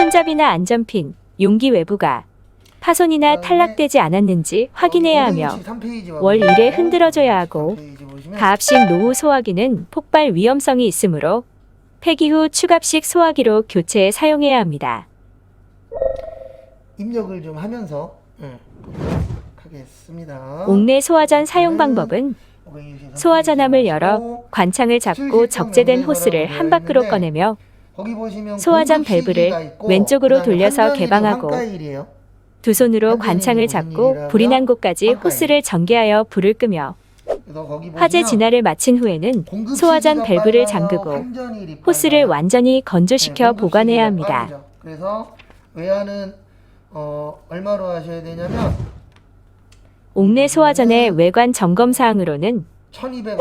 손잡이나 안전핀, 용기 외부가 파손이나 탈락되지 않았는지 확인해야 하며 월 1회 흔들어줘야 하고 가압식 노후 소화기는 폭발 위험성이 있으므로 폐기 후 추갑식 소화기로 교체해 사용해야 합니다. 입력을 좀 하면서 하겠습니다. 옥내 소화전 사용 방법은 소화전함을 열어 관창을 잡고 적재된 호스를 한 밖으로 꺼내며 소화전 밸브를 왼쪽으로 돌려서 개방하고 두 손으로 관창을 잡고 불이 난 곳까지 호스를 전개하여 불을 끄며 화재 진화를 마친 후에는 소화전 밸브를 잠그고 호스를 완전히 건조시켜 보관해야 합니다. 그래서 외화는 얼마로 하셔야 되냐면 옥내 소화전의 외관 점검 사항으로는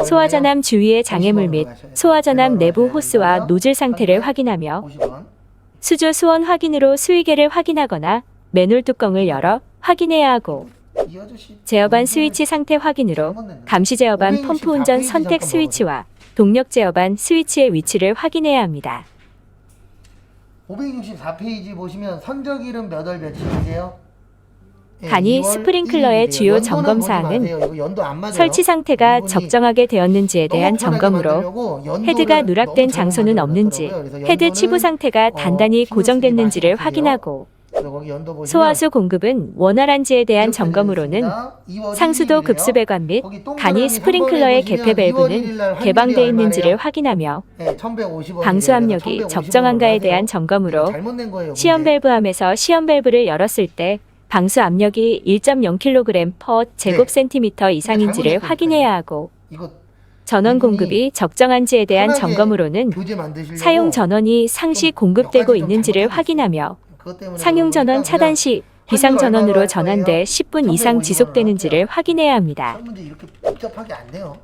소화전함 주위의 장애물 및 소화전함 내부 호스와 노즐 상태를 확인하며 수조 수원 확인으로 수위계를 확인하거나 맨홀 뚜껑을 열어 확인해야 하고 제어반 스위치 상태 확인으로 감시 제어반 펌프 운전 선택 스위치와 동력 제어반 스위치의 위치를 확인해야 합니다. 564페이지 보시면 선적 이름 몇 월 며칠인데요. 간이 스프링클러의 주요 점검 사항은 설치 상태가 적정하게 되었는지에 대한 점검으로 헤드가 누락된 장소는 없는지, 헤드 치부 상태가 단단히 고정됐는지를 확인하고 소화수 공급은 원활한지에 대한 점검으로는 상수도 급수 배관 및 간이 스프링클러의 개폐 밸브는 개방되어 있는지를 확인하며 방수 압력이 적정한가에 대한 점검으로 시험 밸브함에서 시험 밸브를 열었을 때 방수 압력이 1.0kg 제곱센티미터 이상인지를 확인해야 하고 전원 공급이 적정한지에 대한 점검으로는 사용 전원이 상시 공급되고 있는지를 확인하며 상용 전원 차단 시 비상 전원으로 전환돼 10분 이상 지속되는지를 확인해야 합니다. 문제 이렇게 복잡하게 안 돼요.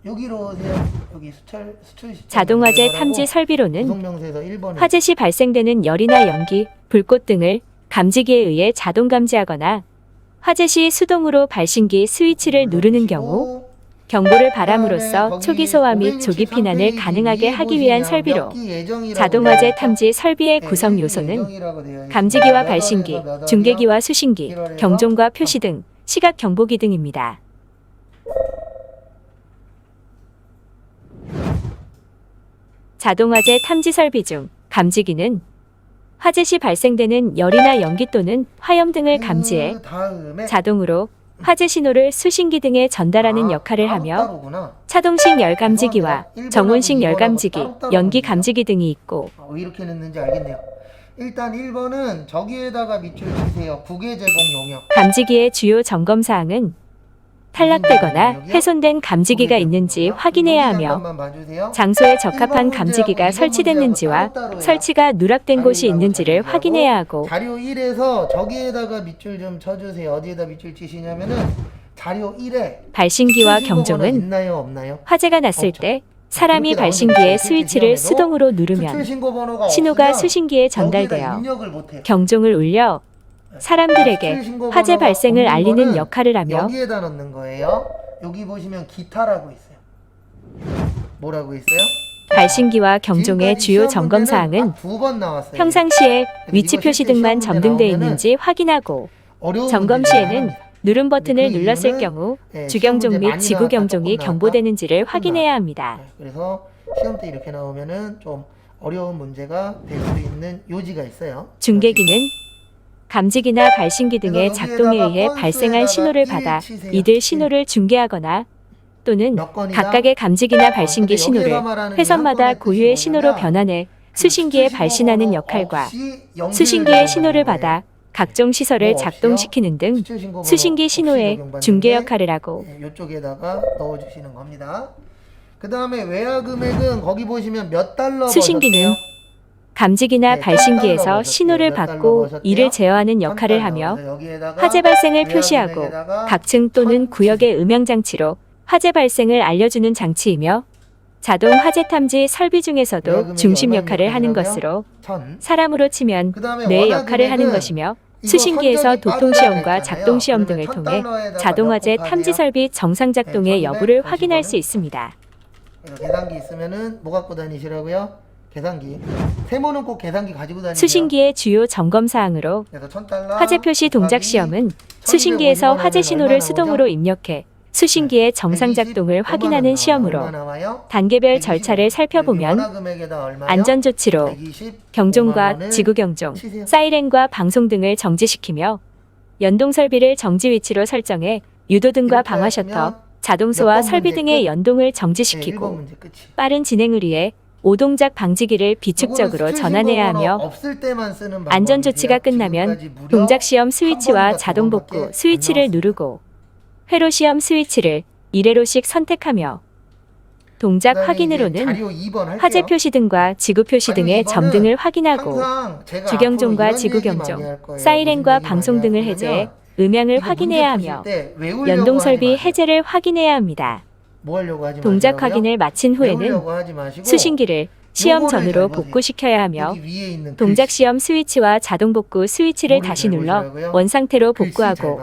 여기로 오세요. 여기 수출 자동화재 탐지 설비로는 구성명세서 1번에 화재 시 발생되는 열이나 연기, 불꽃 등을 감지기에 의해 자동 감지하거나 화재 시 수동으로 발신기 스위치를 누르는 경우 경보를 바람으로써 초기 소화 및 조기 피난을 가능하게 하기 위한 설비로 자동화재 탐지 설비의 구성 요소는 감지기와 발신기, 중계기와 수신기, 경종과 표시 등 시각 경보기 등입니다. 자동화재 탐지 설비 중 감지기는 화재 시 발생되는 열이나 연기 또는 화염 등을 감지해 자동으로 화재 신호를 수신기 등에 전달하는 역할을 하며 차동식 열 감지기와 정온식 열 감지기, 연기 감지기 등이 있고 왜 이렇게 냈는지 알겠네요. 일단 1번은 저기에다가 밑줄 치세요. 부계 제공 용역. 감지기의 주요 점검 사항은 탈락되거나 훼손된 감지기가 있는지 확인해야 하며 장소에 적합한 감지기가 설치됐는지와 설치가 누락된 곳이 있는지를 확인해야 하고 자료 1에서 저기에다가 밑줄 좀 쳐주세요. 어디에다 밑줄 치시냐면은 자료 1에 발신기와 경종은 있나요, 없나요? 화재가 났을 때 사람이 발신기의 스위치를 수동으로 누르면 신호가 수신기에 전달되어 경종을 울려 사람들에게 화재 발생을 알리는 역할을 하며 여기에다 넣는 거예요. 여기 보시면 기타라고 있어요. 뭐라고 있어요? 발신기와 경종의 주요 점검 사항은 평상시에 위치 표시 등만 점등되어 있는지 확인하고 점검 시에는 누른 버튼을 눌렀을 경우 주경종 및 지구경종이 경보되는지를 확인해야 합니다. 그래서 시험 때 이렇게 나오면은 좀 어려운 문제가 될 수 있는 요지가 있어요. 중계기는 감지기나 발신기 등의 작동에 의해 발생한 신호를 받아 이들 신호를 중계하거나 또는 각각의 감지기나 발신기 신호를 회선마다 고유의 신호로 변환해 수신기에 발신하는 역할과 수신기의 신호를 받아 각종 시설을 작동시키는 등 수신기 신호의 중계 역할을 하고 이쪽에다가 넣어주시는 겁니다. 그 다음에 외화 금액은 거기 보시면 몇 달러 수신기는 버셨대요? 감지기나 발신기에서 신호를 받고 이를 제어하는 역할을 하며 화재 발생을 표시하고 각층 또는 구역의 음향장치로 화재 발생을 알려주는 장치이며 자동 화재 탐지 설비 중에서도 중심 역할을 하는 것으로 사람으로 치면 뇌의 역할을 하는 것이며 수신기에서 도통시험과 작동시험 등을 통해 자동화재 탐지 설비 정상 작동의 여부를 확인할 수 있습니다. 계산기 있으면은 뭐 갖고 다니시라고요? 계산기. 세모는 꼭 계산기 가지고 다니세요. 수신기의 주요 점검 사항으로 그래서 1000달러. 화재 표시 동작 시험은 수신기에서 화재 신호를 수동으로 입력해 수신기의 정상 작동을 확인하는 시험으로 단계별 절차를 살펴보면 안전조치로 경종과 지구경종, 사이렌과 방송 등을 정지시키며 연동설비를 정지 위치로 설정해 유도등과 방화셔터, 자동소와 설비 등의 연동을 정지시키고 빠른 진행을 위해 오동작 방지기를 비축적으로 전환해야 하며 안전조치가 끝나면 동작시험 스위치와 자동복구 스위치를 누르고 회로시험 스위치를 1회로씩 선택하며 동작 확인으로는 화재 표시 등과 지구 표시 등의 점등을 확인하고 주경종과 지구경종, 사이렌과 방송 등을 해제해 음향을 확인해야 하며 연동설비 해제를 확인해야 합니다. 동작 확인을 마친 후에는 수신기를 시험 전으로 복구시켜야 하며 동작시험 스위치와 자동복구 스위치를 다시 눌러 원상태로 복구하고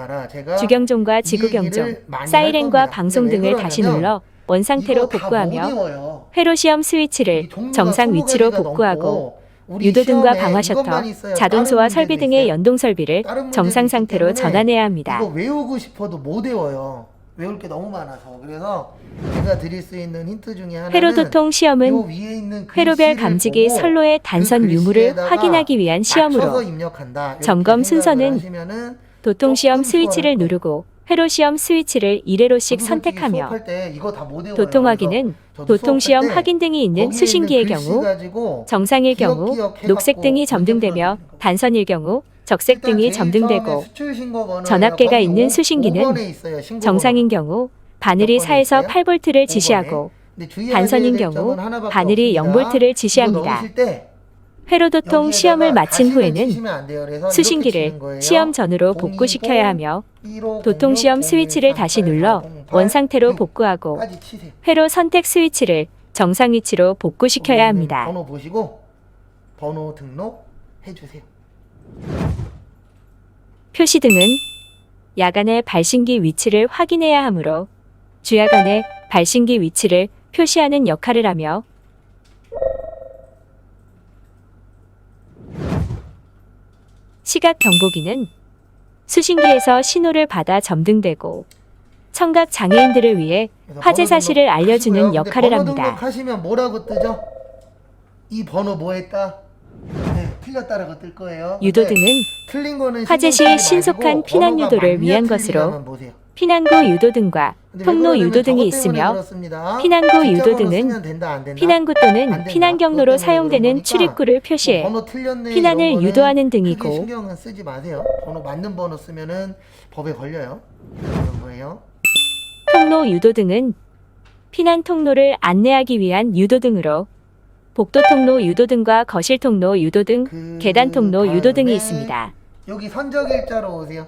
주경종과 지구경종, 사이렌과 방송 등을 다시 눌러 원상태로 복구하며 회로시험 스위치를 정상 위치로 복구하고 유도등과 방화셔터, 자동소와 설비 등의 연동 설비를 정상 상태로 전환해야 합니다. 이거 외우고 싶어도 못 외워요. 외울 게 너무 많아서. 그래서 제가 드릴 수 있는 힌트 중에 하나는 회로도통 시험은 회로별 감지기 선로의 단선 유무를 확인하기 위한 시험으로 점검 순서는 도통시험 스위치를 누르고 회로시험 스위치를 1회로씩 선택하며 도통 확인은 도통시험 확인 등이 있는 수신기의 경우, 정상일 경우 녹색 등이 점등되며 단선일 경우 적색 등이 점등되고 전압계가 있는 수신기는 정상인 경우 바늘이 4에서 8V를 지시하고 단선인 경우 바늘이 0V를 지시합니다. 회로도통 시험을 마친 후에는 수신기를 시험 전으로 복구시켜야 하며 도통시험 스위치를 다시 눌러 원상태로 복구하고 회로 선택 스위치를 정상 위치로 복구시켜야 합니다. 번호 보시고 번호 등록해 주세요. 표시등은 야간의 발신기 위치를 확인해야 하므로 주야간의 발신기 위치를 표시하는 역할을 하며 시각 경보기는 수신기에서 신호를 받아 점등되고 청각 장애인들을 위해 화재 사실을 알려주는 역할을 합니다. 등록하시면 뭐라고 뜨죠? 이 번호 뭐 했다? 네, 틀렸다라고 뜰 거예요. 유도등은 틀린 거는 화재 시 신속한 피난 유도를 위한 것으로 피난구 유도등과 통로 유도등이 있으며 피난구 유도등은 피난구 또는 피난 경로로 사용되는 출입구를 표시해 피난을 유도하는 등이고 신경은 쓰지 마세요. 번호 맞는 번호 쓰면은 법에 걸려요. 그런 거예요. 통로 유도등은 피난 통로를 안내하기 위한 유도등으로 복도 통로 유도등과 거실 통로 유도등, 계단 통로 유도등이 있습니다. 여기 선적일자로 오세요.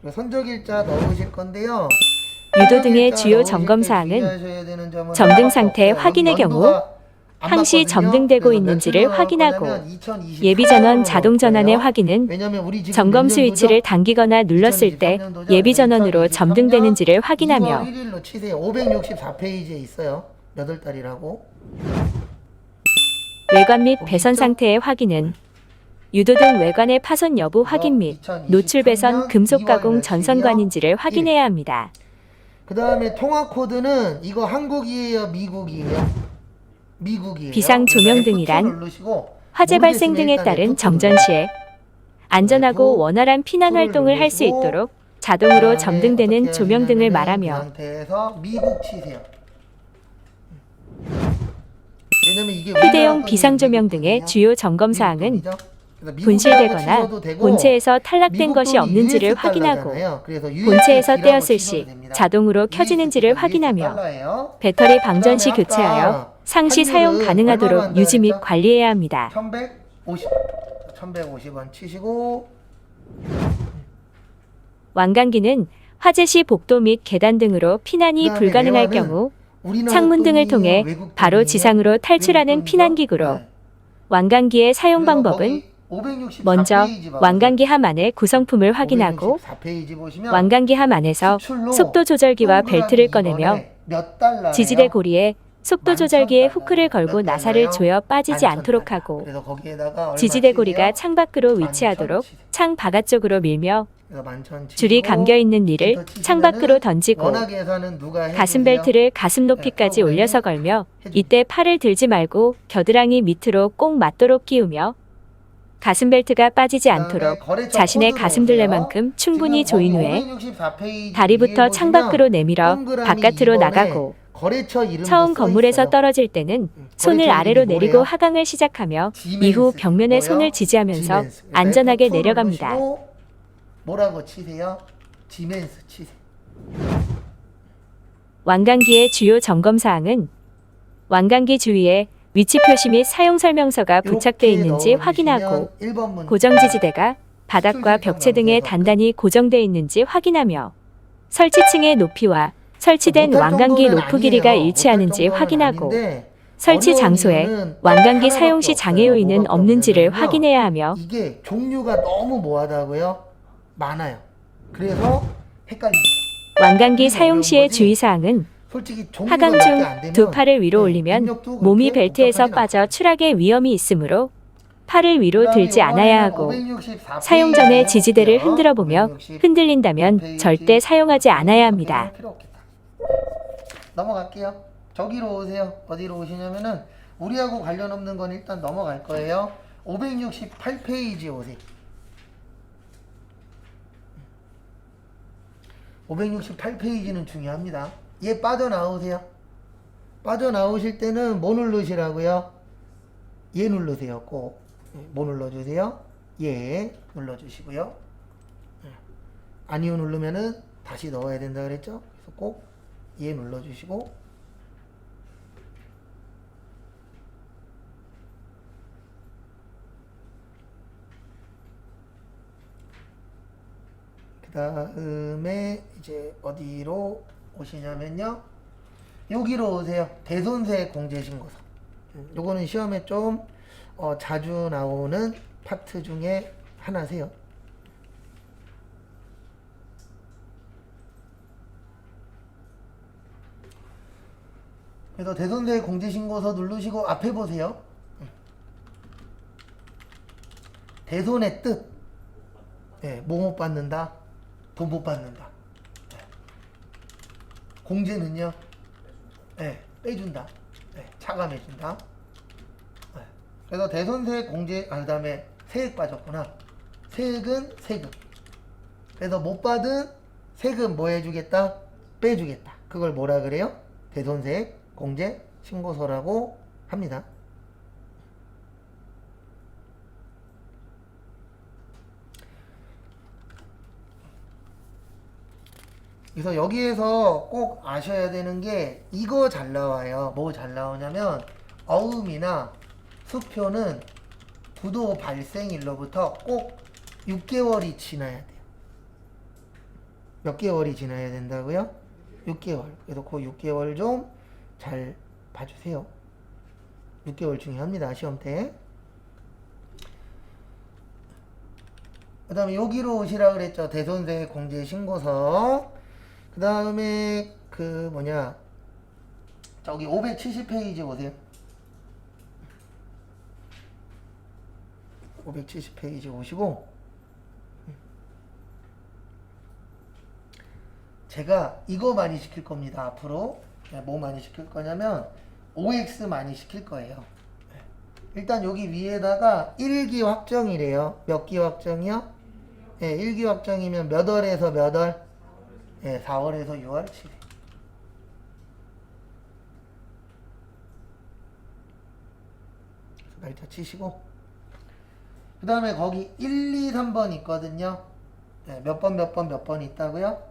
선적일자 넣으실 건데요. 유도등의 주요 점검 사항은 점등 상태 확인의 경우 항시 점등되고 있는지를 확인하고 예비 전원 자동 전환의 확인은 점검 스위치를 당기거나 눌렀을 때 예비 전원으로 점등되는지를 확인하며 564페이지에 있어요. 몇 월 달이라고. 외관 및 배선 상태의 확인은 유도등 외관의 파손 여부 확인 및 노출 배선 금속 가공 전선관인지를 확인해야 합니다. 그 다음에 통화 코드는 이거 한국이에요, 미국이에요? 미국이에요. 비상 조명 등이란 화재 발생 등에 따른 정전 시에 안전하고 원활한 피난 활동을 할 수 있도록 자동으로 점등되는 조명 등을 말하며 상태에서 미국 치세요. 휴대용 비상조명 등의 주요 점검 사항은 분실되거나 본체에서 탈락된 것이 없는지를 확인하고 본체에서 떼었을 시 자동으로 켜지는지를 확인하며 배터리 방전 시 교체하여 상시 사용 가능하도록 유지 및 관리해야 합니다. 1150원 치시고 왕관기는 화재 시 복도 및 계단 등으로 피난이 불가능할 경우 창문 등을 통해 바로 지상으로 탈출하는 피난기구로 왕관기의 사용 방법은 먼저 왕관기 함 안의 구성품을 확인하고 왕관기 함 안에서 속도 조절기와 벨트를 꺼내며 지지대 고리에 속도 조절기에 후크를 걸고 나사를 조여 빠지지 않도록 하고 그래서 거기에다가 얼마 지지대고리가 치세요? 창밖으로 위치하도록 11,000 창 바깥쪽으로 밀며 그래서 11,000 줄이 치시고 감겨 있는 리를 엔터 창 밖으로 치시면은 던지고 원화 계산은 누가 해주세요? 가슴 벨트를 가슴 높이까지 네, 올려서 걸며 해주세요. 이때 팔을 들지 말고 겨드랑이 밑으로 꼭 맞도록 끼우며 가슴 벨트가 빠지지 그다음에 않도록 거래처 자신의 코드로 가슴둘레만큼 오세요. 충분히 지금 조인 거기 후에 564페이지 다리부터 위에 창 보시면 밖으로 내밀어 동그라미 바깥으로 2번에 나가고 거래처 이름도 처음 써 건물에서 있어요. 떨어질 때는 손을 거래처 아래로 이름이 내리고 뭐예요? 하강을 시작하며 지멘스. 이후 벽면에 뭐요? 손을 지지하면서 지멘스. 그래서 안전하게 F2 내려갑니다. 누르시고 뭐라고 치세요? 지멘스 치세요. 왕관기의 주요 점검 사항은 왕관기 주위에 위치 표시 및 사용 설명서가 부착되어 이렇게 있는지 넣어주시면 확인하고 1번 문제. 고정 지지대가 바닥과 벽체 등에 단단히 고정되어 있는지 확인하며 설치층의 높이와 설치된 못할 왕관기 정도는 로프 길이가 아니에요. 일치하는지 못할 확인하고 정도는 아닌데 설치 어려운 장소에 이유는 왕관기 딱 사용 시 하나밖에 장애 없어요. 요인은 뭐가 없는지를 없냐면요. 확인해야 하며 이게 종류가 너무 뭐하다고요? 많아요. 그래서 헷갈립니다. 왕관기 그게 사용 어려운 시의 거지. 주의사항은 솔직히 종류가 하강 몇 개 안 중 되면 두 팔을 위로 네, 올리면 입력도 몸이 그렇게 벨트에서 복잡하진 빠져 않아요. 추락의 위험이 있으므로 팔을 위로 그다음에 들지 않아야 하고 564 사용 전에 페이지 지지대를 해볼게요. 흔들어 보며 564 흔들린다면 페이지. 절대 사용하지 않아야 합니다. 할 필요 없겠다. 넘어갈게요. 저기로 오세요. 어디로 오시냐면은 우리하고 관련 없는 건 일단 넘어갈 거예요. 568페이지 오세요. 568페이지는 중요합니다. 얘 빠져나오세요. 빠져나오실 때는 뭐 누르시라고요? 얘 누르세요. 꼭. 뭐 눌러주세요? 얘 눌러주시고요. 아니요 누르면은 다시 넣어야 된다 그랬죠? 그래서 꼭 얘 눌러주시고 그 다음에 이제 어디로 오시냐면요. 여기로 오세요. 대손세 공제신고서. 요거는 시험에 좀 자주 나오는 파트 중에 하나세요. 그래서 대손세 공제신고서 누르시고 앞에 보세요. 대손의 뜻. 뭐 못 받는다? 돈 못 받는다. 공제는요? 빼준다. 차감해준다. 그래서 대손세 공제, 그 다음에 세액 빠졌구나. 세액은 세금. 그래서 못 받은 세금 뭐 해주겠다? 빼주겠다. 그걸 뭐라 그래요? 대손세 공제 신고서라고 합니다. 그래서 여기에서 꼭 아셔야 되는 게 이거 잘 나와요. 뭐 잘 나오냐면 어음이나 수표는 부도 발생일로부터 꼭 6개월이 지나야 돼요. 몇 개월이 지나야 된다고요? 6개월. 그래서 그 6개월 좀 잘 봐주세요. 6개월 중요합니다. 시험 때. 그 다음에 여기로 오시라 그랬죠. 대손세 공제 신고서. 그 다음에 저기 570페이지 오세요. 570페이지 오시고 제가 이거 많이 시킬 겁니다. 앞으로 뭐 많이 시킬 거냐면 OX 많이 시킬 거예요. 일단 여기 위에다가 1기 확정이래요. 몇 기 확정이요? 1기 확정이면 몇 월에서 몇 월? 4월에서 6월 7일. 날짜 치시고 그 다음에 거기 1, 2, 3번 있거든요. 몇 번 몇 번 있다고요?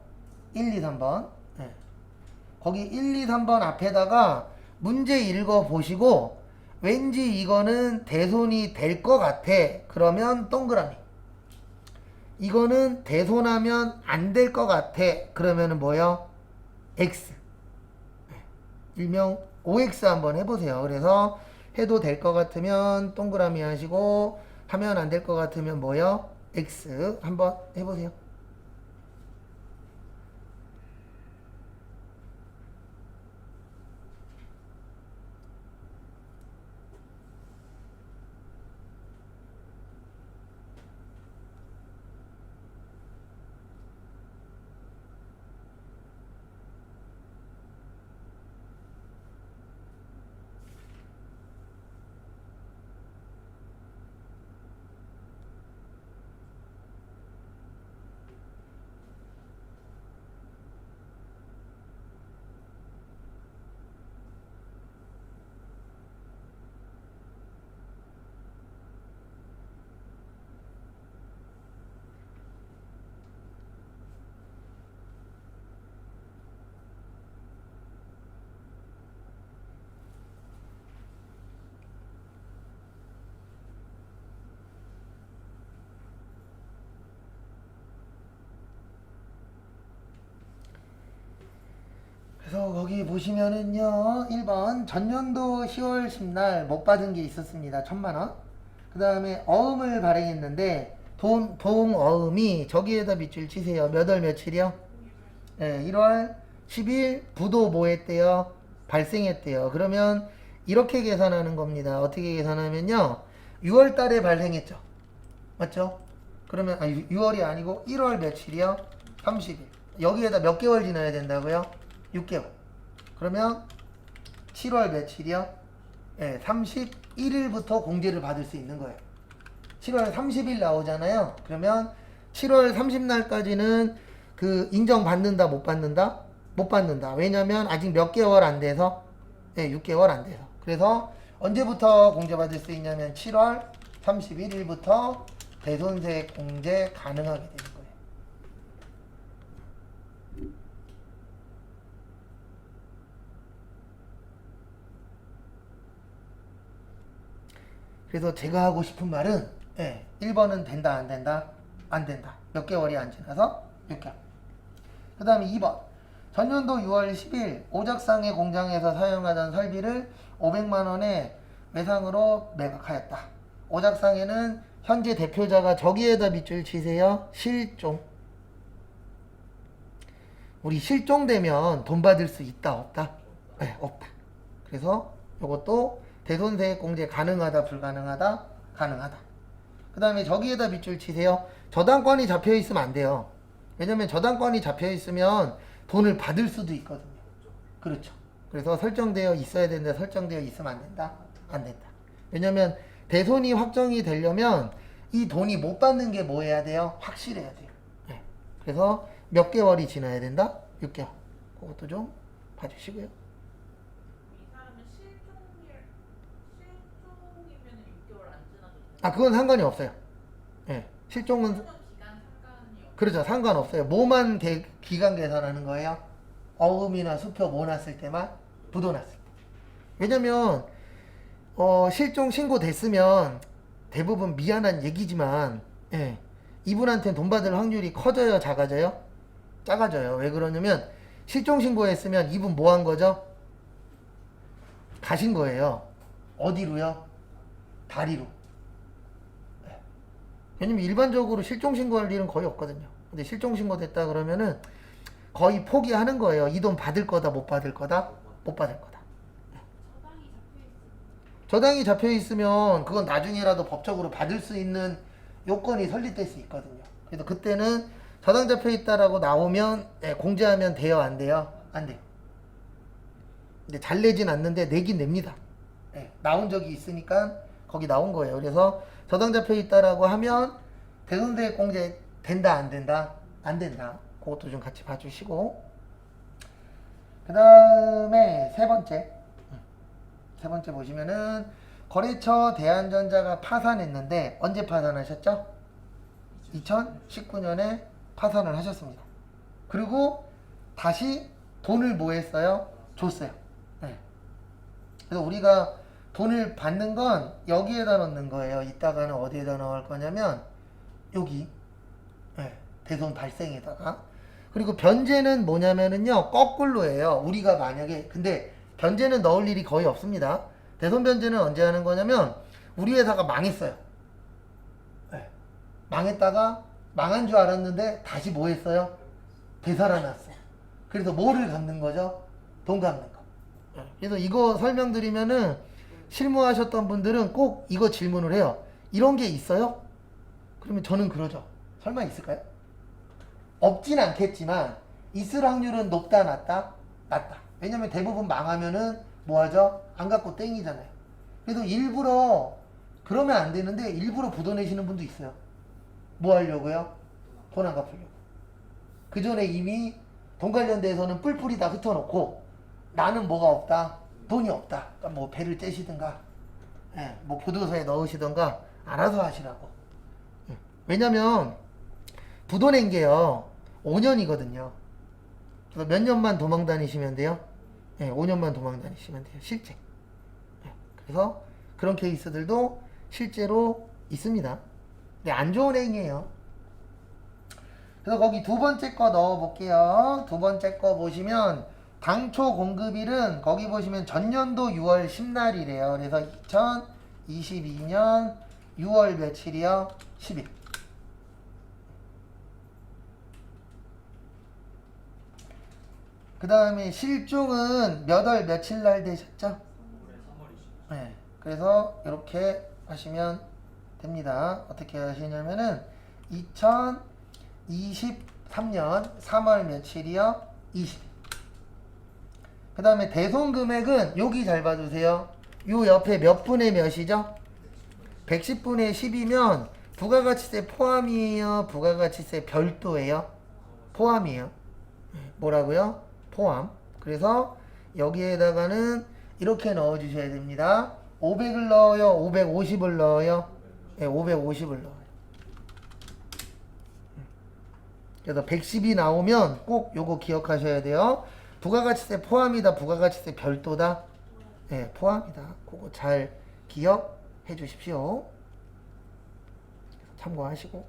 1, 2, 3번. 거기 1, 2, 3번 앞에다가 문제 읽어보시고 왠지 이거는 대손이 될 것 같아. 그러면 동그라미. 이거는 대손하면 안 될 것 같아. 그러면은 뭐요? X. 일명 OX 한번 해보세요. 그래서 해도 될 것 같으면 동그라미 하시고 하면 안 될 것 같으면 뭐요? X 한번 해보세요. 여기 보시면은요 1번 전년도 10월 10날 못 받은 게 있었습니다. 1000만원. 그 다음에 어음을 발행했는데 동어음이 저기에다 밑줄 치세요. 몇 월 며칠이요? 네, 1월 10일 부도 뭐 했대요? 발생했대요. 그러면 이렇게 계산하는 겁니다. 어떻게 계산하면요 6월 달에 발생했죠. 맞죠? 그러면 6월이 아니고 1월 며칠이요? 30일. 여기에다 몇 개월 지나야 된다고요? 6개월. 그러면 7월 며칠이요? 네, 31일부터 공제를 받을 수 있는 거예요. 7월 30일 나오잖아요. 그러면 7월 30날까지는 그 인정받는다, 못 받는다? 못 받는다. 왜냐면 아직 몇 개월 안 돼서, 네, 6개월 안 돼서. 그래서 언제부터 공제받을 수 있냐면 7월 31일부터 대손색 공제 가능하게 되는 거예요. 그래서 제가 하고 싶은 말은 1번은 된다 안 된다? 안 된다. 몇 개월이 안 지나서 6개월. 그 다음에 2번 전년도 6월 10일 오작상의 공장에서 사용하던 설비를 500만원에 외상으로 매각하였다. 오작상에는 현재 대표자가 저기에다 밑줄 치세요. 실종. 우리 실종되면 돈 받을 수 있다 없다? 네, 없다. 그래서 이것도 대손세액 공제 가능하다 불가능하다? 가능하다. 그 다음에 저기에다 밑줄 치세요. 저당권이 잡혀 있으면 안 돼요. 왜냐면 저당권이 잡혀 있으면 돈을 받을 수도 있거든요. 그렇죠. 그래서 설정되어 있어야 되는데 설정되어 있으면 안 된다? 안 된다. 왜냐면 대손이 확정이 되려면 이 돈이 못 받는 게 뭐 해야 돼요? 확실해야 돼요. 네. 그래서 몇 개월이 지나야 된다? 6개월. 그것도 좀 봐주시고요. 그건 상관이 없어요. 네. 실종은 그렇죠. 상관없어요. 뭐만 기간 계산하는 거예요? 어음이나 수표 뭐 났을 때만? 부도 났을 때. 왜냐면 실종 신고됐으면 대부분 미안한 얘기지만 이분한테는 돈 받을 확률이 커져요? 작아져요? 작아져요. 왜 그러냐면 실종 신고했으면 이분 뭐 한 거죠? 가신 거예요. 어디로요? 다리로. 왜냐면 일반적으로 실종 신고할 일은 거의 없거든요. 근데 실종 신고 됐다 그러면은 거의 포기하는 거예요. 이 돈 받을 거다, 못 받을 거다? 못 받을 거다. 저당이 잡혀 있으면 그건 나중에라도 법적으로 받을 수 있는 요건이 설립될 수 있거든요. 그래서 그때는 저당 잡혀 있다라고 나오면 공제하면 돼요, 안 돼요? 안 돼요. 근데 잘 내진 않는데 내긴 냅니다. 나온 적이 있으니까 거기 나온 거예요. 그래서 저당 잡혀 있다라고 하면 대손세액 공제 된다 안 된다? 안 된다. 그것도 좀 같이 봐주시고, 그 다음에 세 번째 보시면은 거래처 대한전자가 파산했는데 언제 파산하셨죠? 2019년에 파산을 하셨습니다. 그리고 다시 돈을 뭐 했어요? 줬어요. 그래서 우리가 돈을 받는 건 여기에다 넣는 거예요. 이따가는 어디에다 넣을 거냐면 여기 대손 발생에다가. 그리고 변제는 뭐냐면은요 거꾸로예요. 우리가 만약에 근데 변제는 넣을 일이 거의 없습니다. 대손 변제는 언제 하는 거냐면 우리 회사가 망했어요. 망했다가 망한 줄 알았는데 다시 뭐 했어요? 되살아났어요. 그래서 뭐를 갚는 거죠? 돈 갚는 거. 그래서 이거 설명드리면은 실무하셨던 분들은 꼭 이거 질문을 해요. 이런 게 있어요? 그러면 저는 그러죠. 설마 있을까요? 없진 않겠지만 있을 확률은 높다 낮다? 낮다. 왜냐면 대부분 망하면은 뭐하죠? 안 갚고 땡이잖아요. 그래도 일부러 그러면 안 되는데 일부러 부도 내시는 분도 있어요. 뭐 하려고요? 돈 안 갚으려고. 그 전에 이미 돈 관련돼서는 뿔뿔이 다 흩어놓고 나는 뭐가 없다? 돈이 없다. 그러니까 뭐 배를 떼시든가 뭐 보도서에 넣으시든가 알아서 하시라고. 왜냐면 부도 낸 게요 5년이거든요. 그래서 몇 년만 도망 다니시면 돼요? 5년만 도망 다니시면 돼요. 실제. 그래서 그런 케이스들도 실제로 있습니다. 근데 안 좋은 행위예요. 그래서 거기 두 번째 거 넣어 볼게요. 두 번째 거 보시면 당초 공급일은 거기 보시면 전년도 6월 10날이래요. 그래서 2022년 6월 며칠이요? 10일. 그 다음에 실종은 몇 월 며칠 날 되셨죠? 네. 그래서 이렇게 하시면 됩니다. 어떻게 하시냐면은 2023년 3월 며칠이요? 20일. 그 다음에 대손 금액은 여기 잘 봐주세요. 요 옆에 몇 분의 몇이죠? 110분의 10이면 부가가치세 포함이에요? 부가가치세 별도예요? 포함이에요. 뭐라고요? 포함. 그래서 여기에다가는 이렇게 넣어주셔야 됩니다. 500을 넣어요? 550을 넣어요? 네, 550을 넣어요. 그래서 110이 나오면 꼭 요거 기억하셔야 돼요. 부가가치세 포함이다, 부가가치세 별도다? 네, 포함이다. 그거 잘 기억해 주십시오. 참고하시고.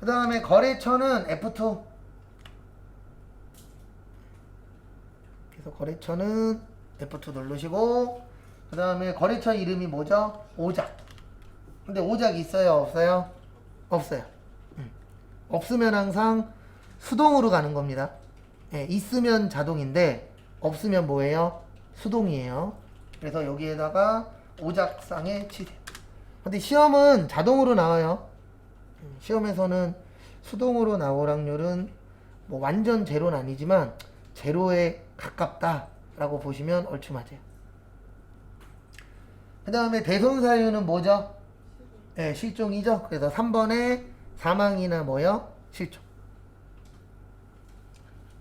그 다음에 거래처는 F2. 그래서 거래처는 F2 누르시고, 그 다음에 거래처 이름이 뭐죠? 오작. 근데 오작 있어요? 없어요? 없어요. 없으면 항상 수동으로 가는 겁니다. 예, 있으면 자동인데 없으면 뭐예요? 수동이에요. 그래서 여기에다가 오작상에 치세요. 근데 시험은 자동으로 나와요. 시험에서는 수동으로 나올 확률은 뭐 완전 제로는 아니지만 제로에 가깝다라고 보시면 얼추 맞아요. 그 다음에 대손 사유는 뭐죠? 네, 실종이죠. 그래서 3번에 사망이나 뭐요? 실종.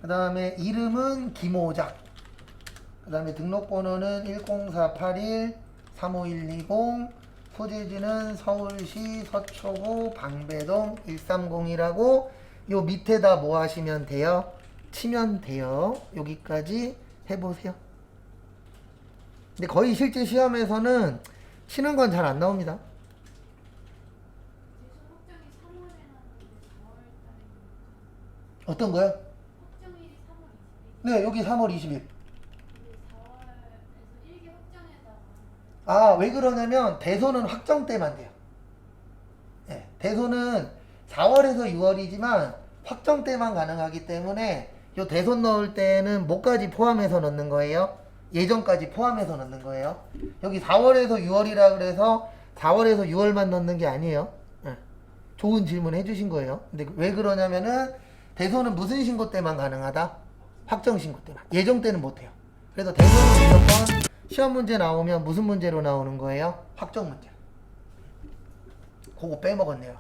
그 다음에 이름은 김오작. 그 다음에 등록번호는 10481-35120. 소재지는 서울시 서초구 방배동 130이라고 요 밑에다 뭐 하시면 돼요? 치면 돼요. 여기까지 해보세요. 근데 거의 실제 시험에서는 치는 건 잘 안 나옵니다. 어떤 거요? 네, 여기 3월 20일. 아, 왜 그러냐면 대손은 확정 때만 돼요. 네, 대손은 4월에서 6월이지만 확정 때만 가능하기 때문에 요 대손 넣을 때는 뭐까지 포함해서 넣는 거예요? 예전까지 포함해서 넣는 거예요. 여기 4월에서 6월이라 그래서 4월에서 6월만 넣는 게 아니에요. 네, 좋은 질문 해주신 거예요. 근데 왜 그러냐면은 대손은 무슨 신고 때만 가능하다? 확정 신고 때만. 예정 때는 못해요. 그래서 대손은 무조건 시험 문제 나오면 무슨 문제로 나오는 거예요? 확정 문제. 그거 빼먹었네요.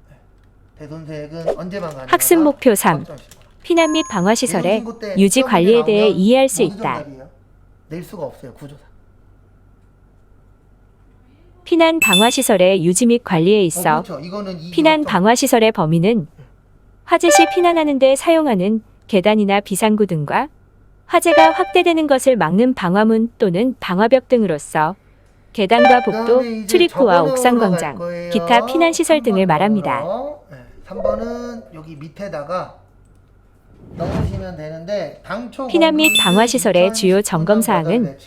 네. 대손세액은 언제만 가능하다? 학습 목표 3. 피난 및 방화 시설의 유지 관리에 대해 이해할 수 있다. 낼 수가 없어요. 구조상. 피난 방화 시설의 유지 및 관리에 있어 그렇죠. 이거는 피난 방화 시설의 범위는 화재 시 피난하는 데 사용하는 계단이나 비상구 등과 화재가 확대되는 것을 막는 방화문 또는 방화벽 등으로서 계단과 복도, 출입구와 옥상 광장, 기타 피난 시설 등을 말합니다. 네, 3번은 여기 밑에다가 넣으시면 되는데 당초 피난 및 방화 시설의 주요 점검 사항은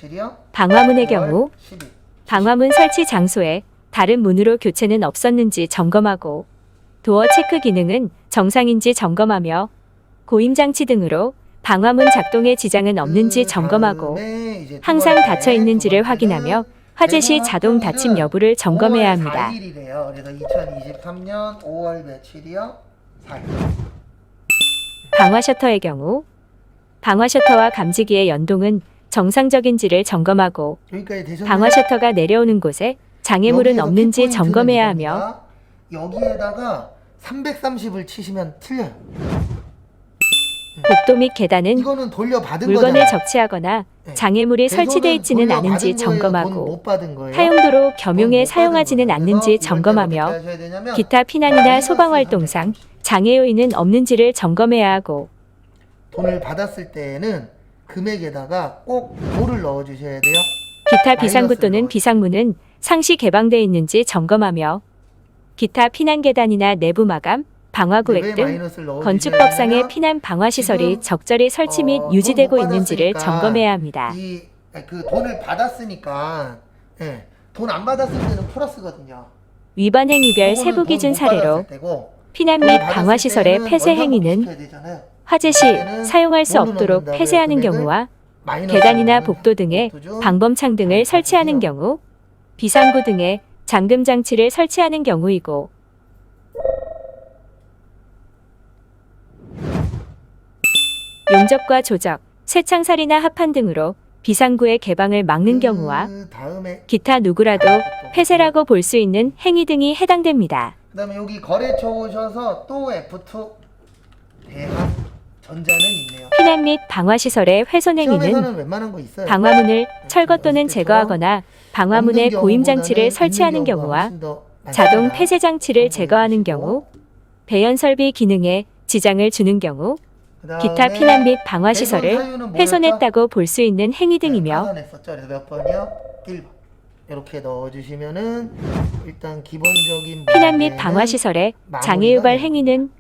방화문의 경우 방화문 설치 장소에 다른 문으로 교체는 없었는지 점검하고 도어 체크 기능은 정상인지 점검하며 고임 장치 등으로 방화문 작동에 지장은 없는지 점검하고 항상 닫혀 있는지를 확인하며 화재 시 자동 닫힘 여부를 점검해야 합니다. 4일이래요. 그래서 2023년 5월 며칠이요? 4일. 방화 셔터의 경우 방화 셔터와 감지기의 연동은 정상적인지를 점검하고 방화 셔터가 내려오는 곳에 장애물은 없는지 점검해야 하며 여기에다가 330을 치시면 틀려요. 복도 및 계단은 이거는 돌려받은 물건을 거잖아요. 적치하거나 네. 장애물이 설치되어 있지는 돌려받은 않은지 거예요? 돈 점검하고 못 받은 거예요? 사용도로 돈 겸용에 못 사용하지는 받은 거예요. 않는지 그래서 이럴 때 점검하며 어떻게 하셔야 되냐면 기타 피난이나 마이너스 소방활동상 장애 요인은 없는지를 점검해야 하고 돈을 받았을 때에는 금액에다가 꼭 뭐를 넣어 주셔야 돼요? 기타 비상구 마이너스를 또는 넣어요. 비상문은 상시 개방되어 있는지 점검하며 기타 피난 계단이나 내부 마감, 방화구획 등 건축법상의 피난 방화 시설이 적절히 설치 및 유지되고 있는지를 점검해야 합니다. 그 돈을 받았으니까 예, 돈 안 받았을 때는 플러스거든요. 위반 행위별 세부 기준 사례로 피난 및 방화 시설의 폐쇄 행위는 화재 시 사용할 수 없도록 폐쇄하는 경우와 계단이나 복도 등에 방범창 등을 설치하는 경우, 비상구 등에 잠금 장치를 설치하는 경우이고, 용접과 조적, 쇠창살이나 합판 등으로 비상구의 개방을 막는 경우와 기타 누구라도 폐쇄라고 볼 수 있는 행위 등이 해당됩니다. 그 다음에 여기 거래처 오셔서 또 F2 대학 전자는 있네요. 피난 및 방화 시설의 훼손 행위는 웬만한 거 있어요. 방화문을 철거 또는 제거하거나 방화문에 고임 장치를 설치하는 경우와 자동 폐쇄 장치를 제거하는 경우, 배연 설비 기능에 지장을 주는 경우, 기타 피난 및 방화 시설을 훼손했다고 볼 수 있는 행위 등이며, 받아냈었죠. 그래서 몇 번이요? 1번. 이렇게 넣어주시면은 일단 기본적인 피난 및 방화 시설의 장애 유발 행위는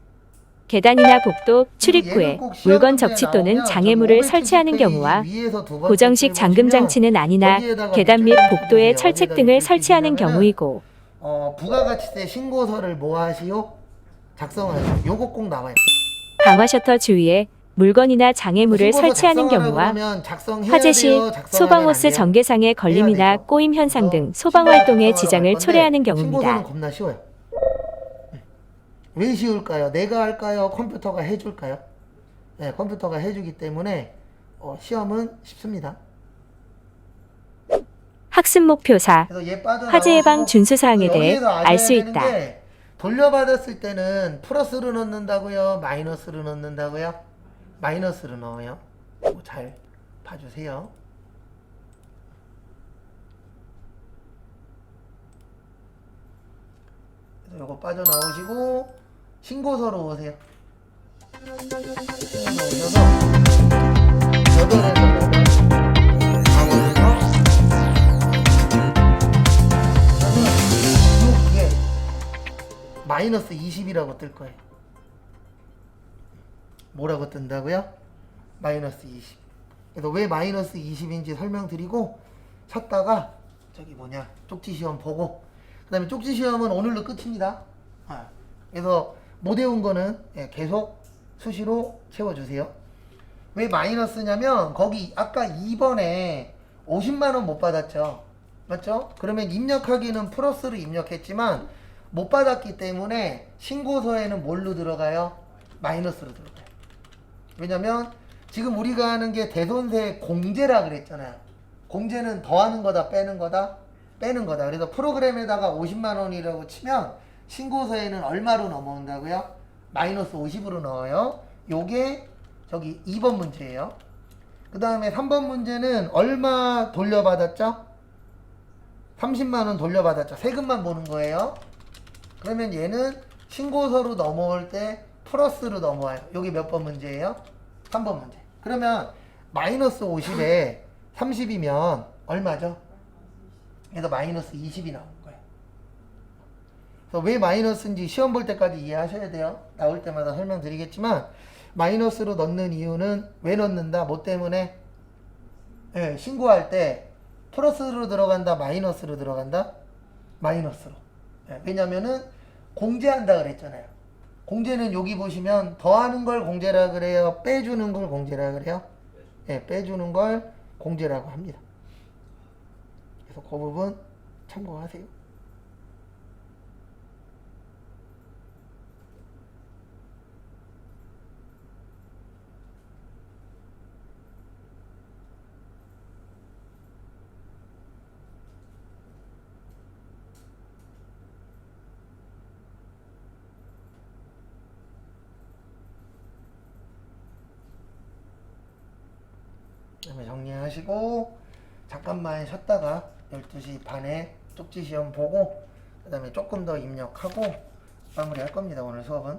계단이나 복도 출입구에 물건 접치 또는 장애물을 설치하는 경우와 고정식 잠금 장치는 아니나 계단 및 복도에 철책 등을 설치하는 경우이고, 부가가치세 신고서를 뭐 하시오? 작성하시오. 요거 꼭 나와요. 방화 셔터 주위에 물건이나 장애물을 설치하는 경우와 화재 시 소방호스 전개상의 걸림이나 꼬임 현상 등 소방 활동에 지장을 초래하는 경우입니다. 신고서는 겁나 쉬워요. 왜 쉬울까요? 내가 할까요? 컴퓨터가 해줄까요? 네, 컴퓨터가 해주기 때문에 시험은 쉽습니다. 학습 목표 4. 화재 예방 준수 사항에 대해 알 수 있다. 돌려받았을 때는 플러스로 넣는다고요? 마이너스로 넣는다고요? 마이너스로 넣어요. 잘 봐주세요. 그래서 요거 빠져나오시고 신고서로 오세요. 신고서 오셔서 8에서 강원에서 그게 마이너스 20이라고 뜰 거예요. 뭐라고 뜬다고요? 마이너스 20. 그래서 왜 마이너스 20인지 설명드리고 쳤다가 저기 뭐냐 쪽지 시험 보고, 그 다음에 쪽지 시험은 오늘로 끝입니다. 그래서 못 외운 거는 계속 수시로 채워주세요. 왜 마이너스냐면 거기 아까 2번에 50만원 못 받았죠. 맞죠? 그러면 입력하기는 플러스로 입력했지만 못 받았기 때문에 신고서에는 뭘로 들어가요? 마이너스로 들어가요. 왜냐면 지금 우리가 하는 게 대손세 공제라 그랬잖아요. 공제는 더하는 거다 빼는 거다 빼는 거다. 그래서 프로그램에다가 50만 원이라고 치면 신고서에는 얼마로 넘어온다고요? 마이너스 50으로 넣어요. 요게 저기 2번 문제예요. 그 다음에 3번 문제는 얼마 돌려받았죠? 30만 원 돌려받았죠. 세금만 보는 거예요. 그러면 얘는 신고서로 넘어올 때 플러스로 넘어와요. 여기 몇 번 문제예요? 3번 문제. 그러면 마이너스 50에 30이면 얼마죠? 그래서 마이너스 20이 나오는 거예요. 그래서 왜 마이너스인지 시험 볼 때까지 이해하셔야 돼요. 나올 때마다 설명드리겠지만 마이너스로 넣는 이유는 왜 넣는다? 뭐 때문에? 네, 신고할 때 플러스로 들어간다? 마이너스로 들어간다? 마이너스로. 네, 왜냐면은 공제한다 그랬잖아요. 공제는 여기 보시면 더하는 걸 공제라 그래요? 빼주는 걸 공제라 그래요? 네, 빼주는 걸 공제라고 합니다. 그래서 그 부분 참고하세요. 그다음에 정리하시고 잠깐만 쉬었다가 12시 반에 쪽지 시험 보고 그 다음에 조금 더 입력하고 마무리할 겁니다. 오늘 수업은.